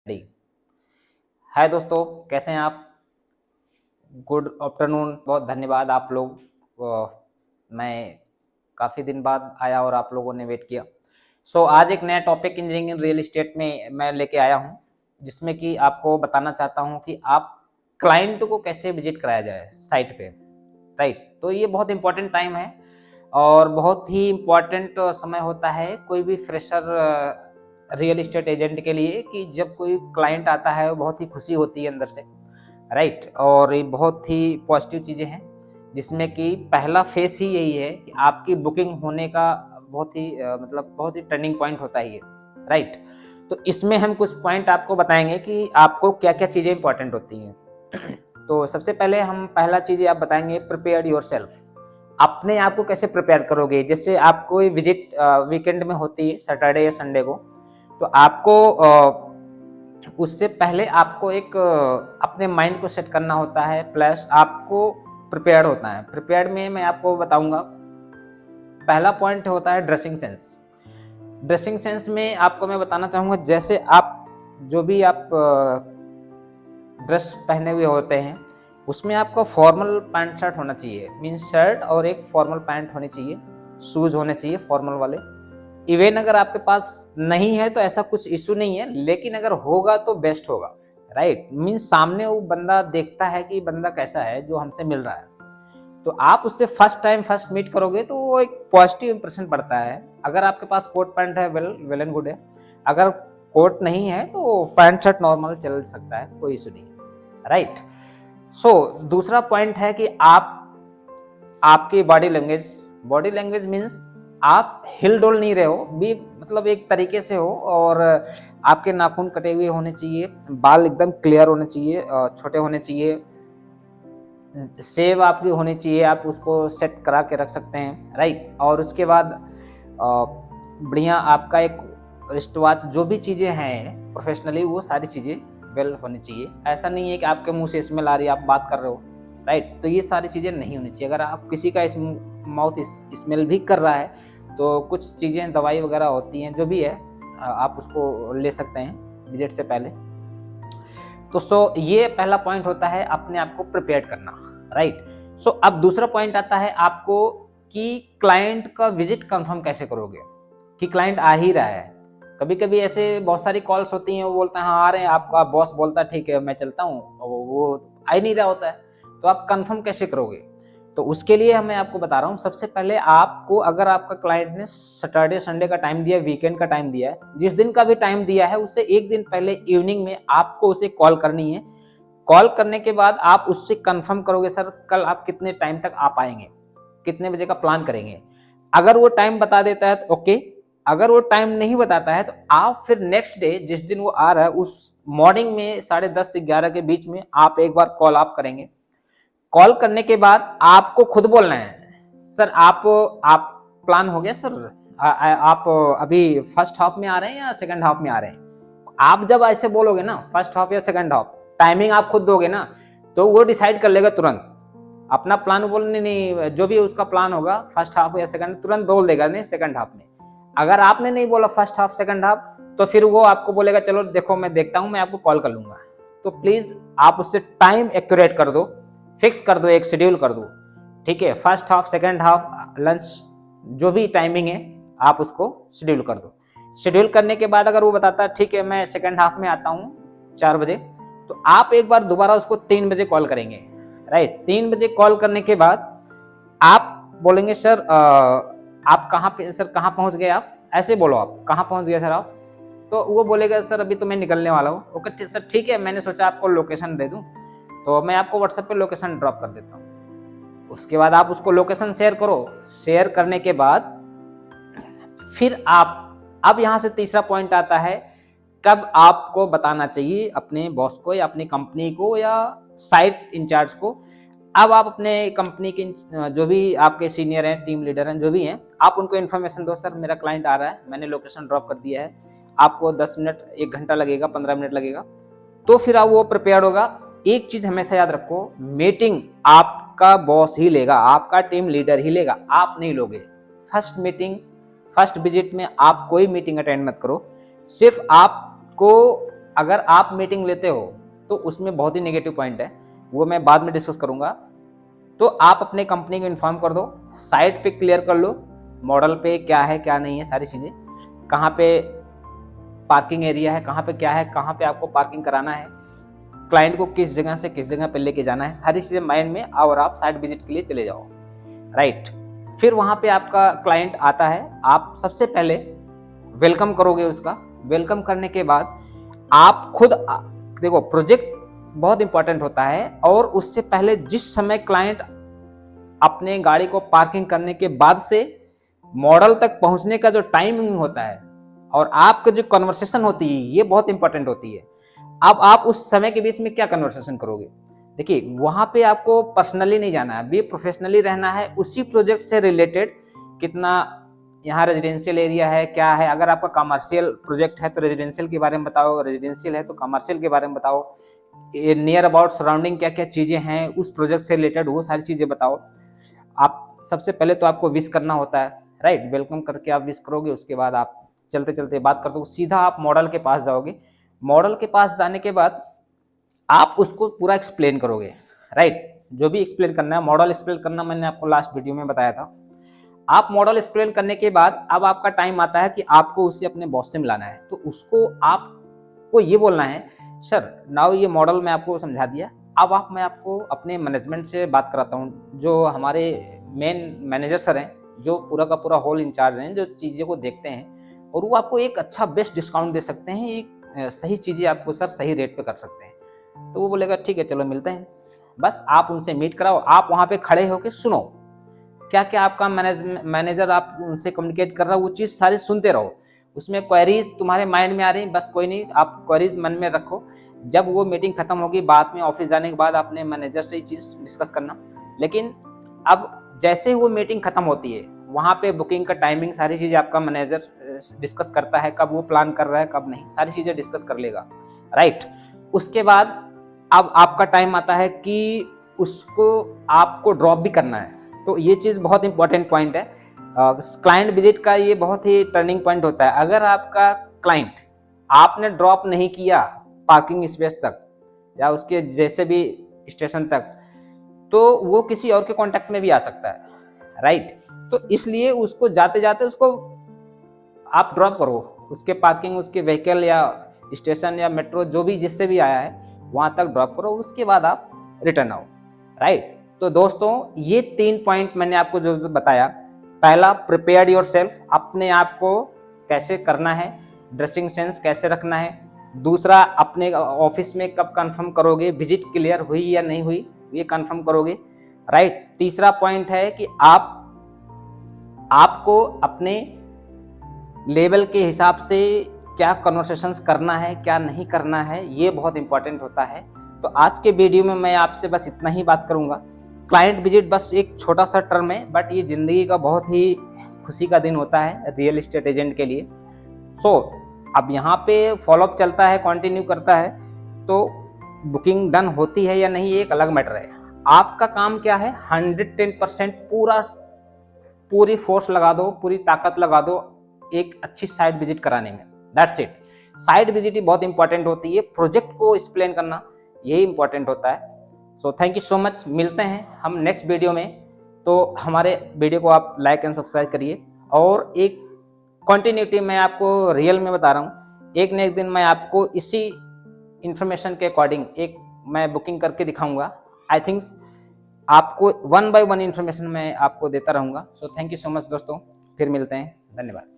D. हाय दोस्तों, कैसे हैं आप? Good afternoon. बहुत धन्यवाद आप लोग। मैं काफ़ी दिन बाद आया और आप लोगों ने वेट किया। आज एक नया topic engineering in real estate में मैं लेके आया हूं, जिसमें कि आपको बताना चाहता हूं कि आप क्लाइंट को कैसे विजिट कराया जाए साइट पे। राइट, तो ये बहुत इंपॉर्टेंट टाइम है और बहुत ही इम्पॉर्टेंट समय होता है कोई भी फ्रेशर रियल इस्टेट एजेंट के लिए, कि जब कोई क्लाइंट आता है बहुत ही खुशी होती है अंदर से। राइट, और ये बहुत ही पॉजिटिव चीज़ें हैं, जिसमें कि पहला फेस ही यही है कि आपकी बुकिंग होने का बहुत ही मतलब बहुत ही टर्निंग पॉइंट होता है ये। राइट, तो इसमें हम कुछ पॉइंट आपको बताएंगे कि आपको क्या क्या चीज़ें इंपॉर्टेंट होती हैं। तो सबसे पहले हम पहला चीज़ आप बताएंगे, प्रिपेयर योर सेल्फ। अपने आप को कैसे प्रिपेयर करोगे? जैसे आप कोई विजिट वीकेंड में होती है, सैटरडे या संडे को, तो आपको उससे पहले आपको एक अपने माइंड को सेट करना होता है, प्लस आपको प्रिपेयर्ड होता है। प्रिपेयर्ड में मैं आपको बताऊंगा, पहला पॉइंट होता है ड्रेसिंग सेंस। ड्रेसिंग सेंस में आपको मैं बताना चाहूँगा, जैसे आप जो भी आप ड्रेस पहने हुए होते हैं, उसमें आपको फॉर्मल पैंट शर्ट होना चाहिए, मीन्स शर्ट और एक फॉर्मल पैंट होनी चाहिए, शूज़ होने चाहिए फॉर्मल वाले। इवन अगर आपके पास नहीं है तो ऐसा कुछ इशू नहीं है, लेकिन अगर होगा तो बेस्ट होगा। राइट, मीन्स सामने वो बंदा देखता है कि बंदा कैसा है जो हमसे मिल रहा है, तो आप उससे फर्स्ट मीट करोगे तो वो एक पॉजिटिव इंप्रेशन पड़ता है। अगर आपके पास कोट पैंट है, वेल एंड गुड है। अगर कोट नहीं है तो पैंट शर्ट नॉर्मल चल सकता है, कोई इशू नहीं। राइट, दूसरा पॉइंट है कि आपकी बॉडी लैंग्वेज मीन्स आप हिल डोल नहीं रहे हो भी, मतलब एक तरीके से हो, और आपके नाखून कटे हुए होने चाहिए, बाल एकदम क्लियर होने चाहिए, छोटे होने चाहिए, सेव आपकी होनी चाहिए, आप उसको सेट करा के रख सकते हैं। राइट, और उसके बाद बढ़िया आपका एक रिस्ट वॉच, जो भी चीज़ें हैं प्रोफेशनली, वो सारी चीज़ें वेल होनी चाहिए। ऐसा नहीं है कि आपके मुंह से स्मेल आ रही है, आप बात कर रहे हो। राइट, तो ये सारी चीज़ें नहीं होनी चाहिए। अगर आप किसी का माउथ स्मेल भी कर रहा है तो कुछ चीज़ें, दवाई वगैरह होती हैं, जो भी है आप उसको ले सकते हैं विजिट से पहले। तो ये पहला पॉइंट होता है अपने आप को प्रिपेयर करना। राइट, अब दूसरा पॉइंट आता है आपको कि क्लाइंट का विजिट कंफर्म कैसे करोगे, कि क्लाइंट आ ही रहा है। कभी कभी ऐसे बहुत सारी कॉल्स होती हैं, वो बोलता है हाँ आ रहे हैं, आपका बॉस बोलता है ठीक है मैं चलता हूँ, और वो आ ही नहीं रहा होता है, तो आप कंफर्म कैसे करोगे? तो उसके लिए मैं आपको बता रहा हूँ, सबसे पहले आपको, अगर आपका क्लाइंट ने सैटरडे संडे का टाइम दिया, वीकेंड का टाइम दिया है, जिस दिन का भी टाइम दिया है, उससे एक दिन पहले इवनिंग में आपको उसे कॉल करनी है। कॉल करने के बाद आप उससे कंफर्म करोगे, सर कल आप कितने टाइम तक आ पाएंगे, कितने बजे का प्लान करेंगे। अगर वो टाइम बता देता है तो ओके, अगर वो टाइम नहीं बताता है तो आप फिर नेक्स्ट डे जिस दिन वो आ रहा है, उस मॉर्निंग में 10:30 से 11 के बीच में आप एक बार कॉल आप करेंगे। कॉल करने के बाद आपको खुद बोलना है, सर आप प्लान हो गया सर, आप अभी फर्स्ट हाफ में आ रहे हैं या सेकंड हाफ में आ रहे हैं। आप जब ऐसे बोलोगे ना, फर्स्ट हाफ या सेकंड हाफ, टाइमिंग आप खुद दोगे ना, तो वो डिसाइड कर लेगा तुरंत अपना प्लान। बोलने नहीं, जो भी उसका प्लान होगा फर्स्ट हाफ या सेकंड, तुरंत बोल देगा नहीं सेकंड हाफ में। अगर आपने नहीं बोला फर्स्ट हाफ सेकंड हाफ, तो फिर वो आपको बोलेगा चलो देखो मैं देखता हूं, मैं आपको कॉल कर लूंगा। तो प्लीज आप उससे टाइम एक्यूरेट कर दो, फिक्स कर दो, एक शेड्यूल कर दो। ठीक है, first half second half lunch जो भी टाइमिंग है आप उसको शेड्यूल कर दो। शेड्यूल करने के बाद अगर वो बताता है ठीक है मैं सेकंड हाफ में आता हूँ 4 बजे, तो आप एक बार दोबारा उसको 3 बजे कॉल करेंगे। राइट, 3 बजे कॉल करने के बाद आप बोलेंगे सर आप कहाँ पे, सर कहाँ पहुँच गए आप, ऐसे बोलो आप कहाँ पहुँच गए सर आप। तो वो बोलेगा सर अभी तो मैं निकलने वाला हूँ। ओके सर ठीक है, मैंने सोचा आपको लोकेशन दे दूँ, तो मैं आपको व्हाट्सएप पे लोकेशन ड्रॉप कर देता हूँ। उसके बाद आप उसको लोकेशन शेयर करो। शेयर करने के बाद फिर आप, अब यहाँ से तीसरा पॉइंट आता है, कब आपको बताना चाहिए अपने बॉस को या अपनी कंपनी को या साइट इंचार्ज को। अब आप अपने कंपनी के जो भी आपके सीनियर हैं, टीम लीडर हैं, जो भी हैं, आप उनको इन्फॉर्मेशन दो, सर मेरा क्लाइंट आ रहा है, मैंने लोकेशन ड्रॉप कर दिया है, आपको 10 मिनट 1 घंटा लगेगा, 15 मिनट लगेगा। तो फिर आप वो प्रिपेयर होगा। एक चीज हमेशा याद रखो, मीटिंग आपका बॉस ही लेगा, आपका टीम लीडर ही लेगा, आप नहीं लोगे। फर्स्ट मीटिंग, फर्स्ट विजिट में आप कोई मीटिंग अटेंड मत करो। सिर्फ आपको अगर आप मीटिंग लेते हो तो उसमें बहुत ही नेगेटिव पॉइंट है, वो मैं बाद में डिस्कस करूंगा। तो आप अपने कंपनी को इन्फॉर्म कर दो, साइट पे क्लियर कर लो, मॉडल पे क्या है क्या नहीं है, सारी चीज़ें, कहाँ पे पार्किंग एरिया है, कहाँ पे क्या है, कहाँ पे आपको पार्किंग कराना है, क्लाइंट को किस जगह से किस जगह पे लेके जाना है, सारी चीज़ें माइंड में, और आप साइट विजिट के लिए चले जाओ, राइट। फिर वहाँ पे आपका क्लाइंट आता है, आप सबसे पहले वेलकम करोगे उसका। वेलकम करने के बाद आप खुद देखो, प्रोजेक्ट बहुत इंपॉर्टेंट होता है, और उससे पहले जिस समय क्लाइंट अपने गाड़ी को पार्किंग करने के बाद से मॉडल तक पहुंचने का जो टाइमिंग होता है और आपका जो कन्वर्सेशन होती है, ये बहुत इंपॉर्टेंट होती है। अब आप उस समय के बीच में क्या कन्वर्सेशन करोगे? देखिए, वहां पे आपको पर्सनली नहीं जाना है, भी प्रोफेशनली रहना है, उसी प्रोजेक्ट से रिलेटेड, कितना यहाँ रेजिडेंशियल एरिया है, क्या है, अगर आपका कमर्शियल प्रोजेक्ट है तो रेजिडेंशियल के बारे में बताओ, रेजिडेंशियल है तो कमर्शियल के बारे में बताओ, नियर अबाउट सराउंडिंग क्या क्या चीज़ें हैं उस प्रोजेक्ट से रिलेटेड, वो सारी चीज़ें बताओ। आप सबसे पहले तो आपको विश करना होता है, राइट, वेलकम करके आप विश करोगे, उसके बाद आप चलते चलते बात करते हो, सीधा आप मॉडल के पास जाओगे। मॉडल के पास जाने के बाद आप उसको पूरा एक्सप्लेन करोगे, राइट, जो भी एक्सप्लेन करना है, मॉडल एक्सप्लेन करना मैंने आपको लास्ट वीडियो में बताया था। आप मॉडल एक्सप्लेन करने के बाद अब आपका टाइम आता है कि आपको उसे अपने बॉस से मिलाना है, तो उसको आपको ये बोलना है, सर नाउ ये मॉडल मैं आपको समझा दिया, अब मैं आपको अपने मैनेजमेंट से बात कराता हूँ, जो हमारे मेन मैनेजर सर हैं, जो पूरा का पूरा होल इंचार्ज हैं, जो चीज़ें को देखते हैं, और वो आपको एक अच्छा बेस्ट डिस्काउंट दे सकते हैं, एक सही चीज़ें आपको सर सही रेट पे कर सकते हैं। तो वो बोलेगा ठीक है चलो मिलते हैं। बस आप उनसे मीट कराओ, आप वहाँ पे खड़े होकर सुनो, क्या क्या आपका मैनेजर आप उनसे कम्युनिकेट कर रहा है, वो चीज़ सारी सुनते रहो। उसमें क्वेरीज तुम्हारे माइंड में आ रही, बस कोई नहीं, आप क्वेरीज मन में रखो। जब वो मीटिंग खत्म होगी, बाद में ऑफिस जाने के बाद अपने मैनेजर से ये चीज़ डिस्कस करना। लेकिन अब जैसे ही वो मीटिंग खत्म होती है, वहाँ पे बुकिंग का टाइमिंग, सारी चीज़ें आपका मैनेजर डिस्कस करता है, कब वो प्लान कर रहा है कब नहीं, सारी चीज़ें डिस्कस कर लेगा, राइट। उसके बाद अब आपका टाइम आता है कि उसको आपको ड्रॉप भी करना है। तो ये चीज़ बहुत इंपॉर्टेंट पॉइंट है, क्लाइंट विजिट का ये बहुत ही टर्निंग पॉइंट होता है। अगर आपका क्लाइंट आपने ड्रॉप नहीं किया पार्किंग स्पेस तक या उसके जैसे भी स्टेशन तक, तो वो किसी और के कांटेक्ट में भी आ सकता है, राइट। तो इसलिए उसको जाते जाते उसको आप ड्रॉप करो, उसके पार्किंग, उसके व्हीकल या स्टेशन या मेट्रो जो भी जिससे भी आया है वहाँ तक ड्रॉप करो, उसके बाद आप रिटर्न आओ, राइट। तो दोस्तों, ये 3 पॉइंट मैंने आपको जो बताया, पहला प्रिपेयर योरसेल्फ, अपने आप को कैसे करना है, ड्रेसिंग सेंस कैसे रखना है। दूसरा, अपने ऑफिस में कब कंफर्म करोगे, विजिट क्लियर हुई या नहीं हुई, ये कंफर्म करोगे, राइट। तीसरा पॉइंट है कि आपको अपने लेवल के हिसाब से क्या कन्वर्सेशंस करना है, क्या नहीं करना है, ये बहुत इंपॉर्टेंट होता है। तो आज के वीडियो में मैं आपसे बस इतना ही बात करूंगा। क्लाइंट विजिट बस एक छोटा सा टर्म है, बट ये ज़िंदगी का बहुत ही खुशी का दिन होता है रियल एस्टेट एजेंट के लिए। अब यहाँ पे फॉलोअप चलता है, कंटिन्यू करता है, तो बुकिंग डन होती है या नहीं, एक अलग मैटर है। आपका काम क्या है, 110% पूरी फोर्स लगा दो, पूरी ताकत लगा दो एक अच्छी साइट विजिट कराने में, दैट्स इट। साइट विजिट ही बहुत इंपॉर्टेंट होती है, प्रोजेक्ट को एक्सप्लेन करना यही इंपॉर्टेंट होता है। So thank you so much, मिलते हैं हम नेक्स्ट वीडियो में। तो हमारे वीडियो को आप लाइक एंड सब्सक्राइब करिए, और एक कंटिन्यूटी मैं आपको रियल में बता रहा हूँ, एक न एक दिन मैं आपको इसी इंफॉर्मेशन के अकॉर्डिंग एक मैं बुकिंग करके दिखाऊंगा। आई थिंक आपको 1 by 1 इंफॉर्मेशन मैं आपको देता रहूँगा। So thank you so much दोस्तों, फिर मिलते हैं, धन्यवाद।